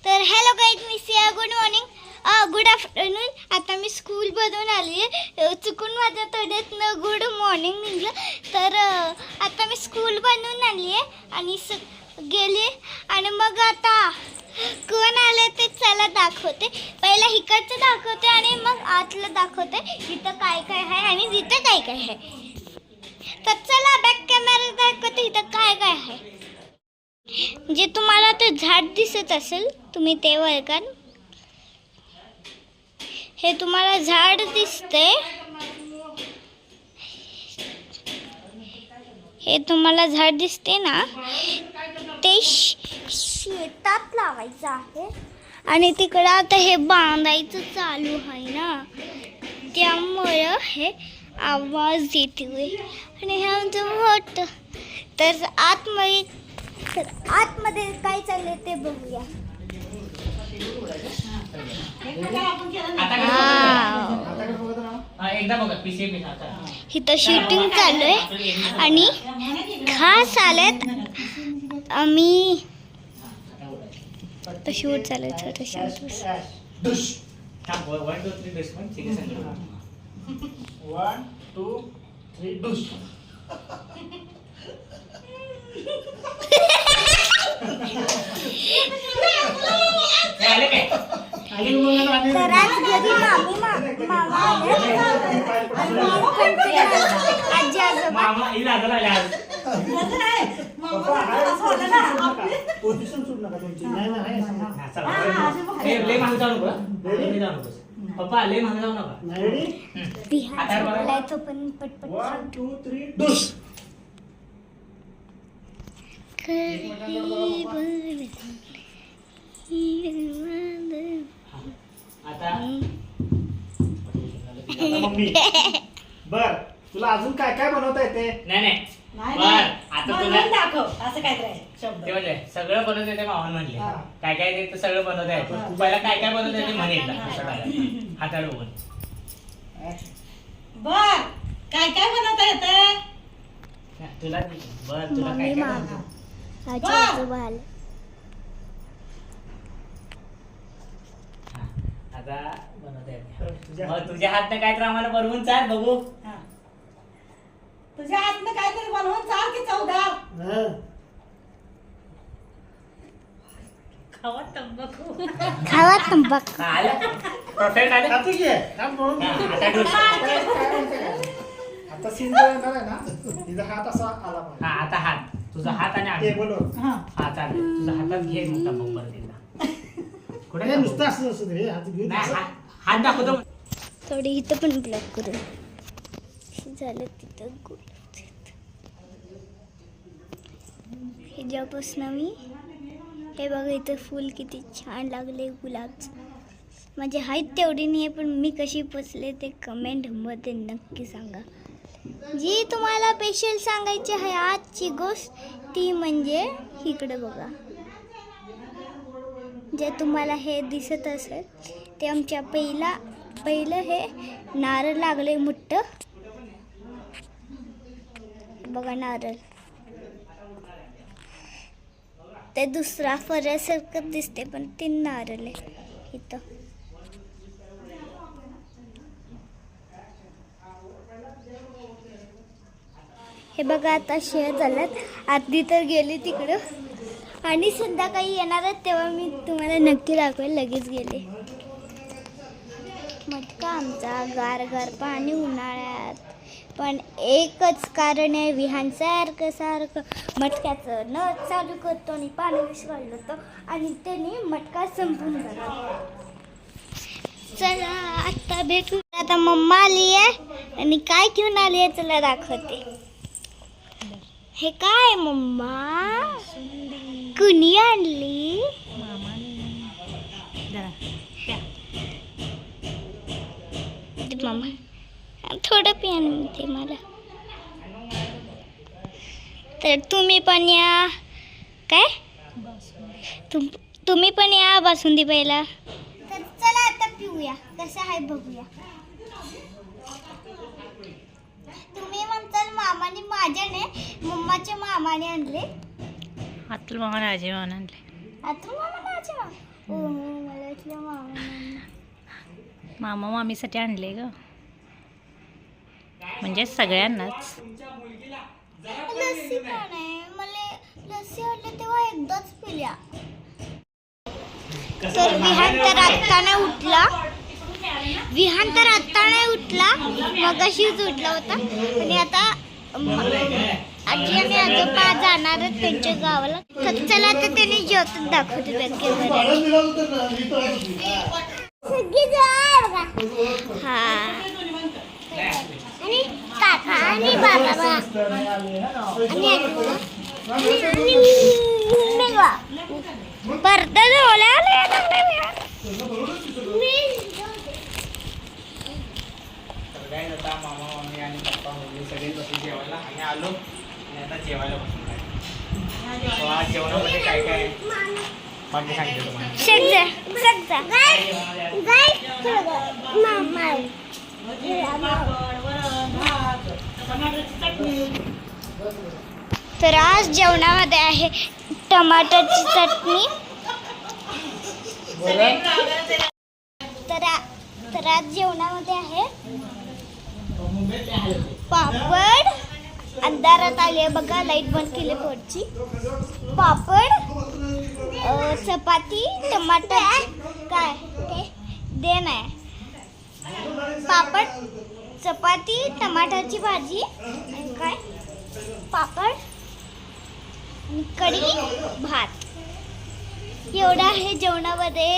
तर hello guys, मी Siya. Good morning, good afternoon. आता मी स्कूलमधून आली आहे. चुकून माझ्या तोंडातनं गुड मॉर्निंग निघलं. तर आता मी स्कूलमधून आली आहे आणि गेली आणि मग आता कोण आले ते चला दाखवते. पहिला इकडचं दाखवते आणि मग आतलं दाखवते इथं काय काय आहे आणि तिथं काय काय आहे. तर चला बॅक कॅमेरा दाखवते इथं काय काय आहे. जे तुम्हाला ते झाड दिसत असेल, तुम्ही ते बघा. हे तुम्हाला झाड दिसतंय, हे तुम्हाला झाड दिसते ना, ते शेतात लावायचं आहे आणि तिकडं आता हे बांधायचं चालू आहे ना, त्यामुळं हे आवाज येतोय. आणि हे आमचं मोठं. तर आतमध्ये काय चाललंय ते बघूया. इथं शूटिंग चालू आहे आणि खास आलेत आम्ही. तर शूट चालू आहे, छोटं शूट. 1 2 3 डुश. तर आज घरी मामा आजी आजोबा. पोझिशन सोड नका तुमची. नाही नाही पप्पा लय मागे जाऊ नका. बोलायचं पण पटपट. 1 2 3 डुश. आता मम्मी बर, तुला अजून काय काय बनवता येते? नाही बर, आता तुला दाखव असं काय करायचं शब्द. ते म्हणले सगळं बनवता येते. मावन म्हणले हा. काय काय येते सगळं बनवता येते. तू पहिला काय काय बनवता येते म्हणे हाताळ बघून. बर, काय काय बनवता येतं? तुला बर, तुला मम्मी काय काय मामा बनवता आजी आजोबा आले. आता बनवता येते. तुझ्या- मग तुझ्या हातनं काय तर आम्हाला बनवून चाल बघू. हा. तुझ्या हातनं काहीतरी बनवून चाल की चौदा. हं. खावा तंबाखू. खावा तंबाखू. आलं परफेक्ट आलं. खातो की? थांब म्हणून. आता डुस. काय म्हणते काय? आता सीन जो येणार आहे ना, तिचा हात असा आला पाहिजे. हा आता हात, तुझा हात आणि ते आठ. बोलव. हा. हा चालेल. तुझा हातात घे मोठा बंबर दिला. कुठे हे नुसतं असं असं रे, हात घेऊन नाही, असं. हात दाखवतो. थोडी इथं पण ब्लॉक करू. झालं तिथं गुड. ह्याच्यापासून मी हे बघा, इथं फुल किती छान लागले गुलाबचं. म्हणजे हाईट तेवढी नाही आहे, पण मी कशी पोचले ते कमेंटमध्ये नक्की सांगा. जी तुम्हाला स्पेशल सांगायची आहे आजची गोष्ट, ती म्हणजे इकडे बघा. जे तुम्हाला हे दिसत असेल ते आमच्या पहिलं हे नारळ लागले मोठं बघा. नारळ ते दुसरा फऱ्यासारखं दिसते, पण ते नारळ आहे इथं. हे बघा, आता शेअर झाल्यात. आधी तर गेले तिकडं आणि संध्याकाळी येणार आहेत तेव्हा मी तुम्हाला नक्की दाखवेल. लगेच गेले. मटका आमचा गार पाणी उन्हाळ्यात. पण एकच कारण आहे, विहान सारखं मटक्याचं नळ चालू करतो आणि पाणी विसरलं होतं आणि त्याने मटका संपून जातो. चला आता भेटू. आता मम्मा आली आहे आणि काय घेऊन आली आहे चला दाखवते. हे काय मम्मा, कुणी आणली? मम्मा थोडं पियानो म्हणते मला. तर तुम्ही पण या. काय तुम्ही पण या बासुंदी प्यायला. तर चला आता पिऊया, कसं आहे बघूया. तुम्ही म्हणताल मामाने माझ्याने मम्माच्या मामाने आणले. अतुल मामाने आजी मामाने आणले. अतुल मामाने आजी मामा मला इथल्या मामा मामीसाठी आणले ग, म्हणजे सगळ्यांनाच. लस्सी पण आहे. मला लस्सी आवडली तेव्हा एकदाच पिल्या. तर विहान तर आत्ता नाही उठला. मगाशीच उठला होता. आणि आता आजी आणि आजोबा जाणार आहेत त्यांच्या गावाला. तर चला तर त्यांनी जेवतात दाखवते हा. आणि काका आणि बाबा परत आता मामा मामी आणि पप्पा मम्मी सगळे बसले जेवायला आणि आलो आणि आता जेवायला बसून राहिलो. आज जेवणामध्ये काय काय बाकी सांगते तुम्हाला. तर आज जेवणामध्ये आहे टमाटरची चटणी. तर आज जेवणामध्ये आहे पापड. अंधारात आले बघा, लाईट बंद केली पोटची. पापड, चपाती, टमाटर काय दे नाही. पापड, चपाती, टमाटरची भाजी आणि काय पापड आणि कढी भात एवढं आहे जेवणामध्ये.